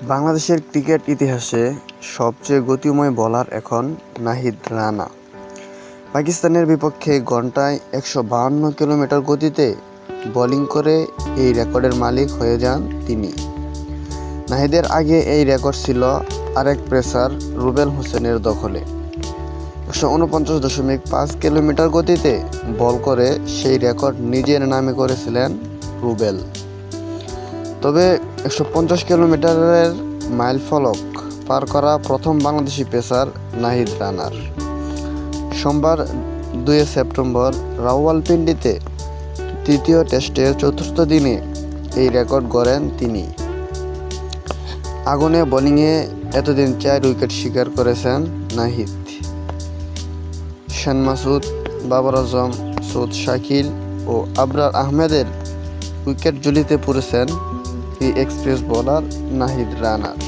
বাংলাদেশের ক্রিকেট ইতিহাসে সবচেয়ে গতিময় বোলার এখন নাহিদ রানা। পাকিস্তানের বিপক্ষে ঘন্টায় ১৫২ কিলোমিটার গতিতে বোলিং করে এই রেকর্ডের মালিক হয়ে যান তিনি। নাহিদের আগে এই রেকর্ড ছিল আরেক পেসার রুবেল হোসেনের দখলে। ১৪৯.৫ কিলোমিটার গতিতে বল করে সেই রেকর্ড নিজের নামে করেছিলেন রুবেল। তবে ১৫০ কিলোমিটারের মাইলফলক পার করা প্রথম বাংলাদেশি পেসার নাহিদ রানার। সোমবার ২ সেপ্টেম্বর রাওয়ালপিন্ডিতে তৃতীয় টেস্টের চতুর্থ দিনে এই রেকর্ড গড়েন তিনি। আগুনে বোলিংয়ে এতদিন ৪ উইকেট শিকার করেছেন নাহিদ। শান মাসুদ, বাবর আজম, সৌদ শাকিল ও আবরার আহমেদের উইকেট ঝুলিতে পড়েছেন এই এক্সপ্রেস বোলার নাহিদ রানার।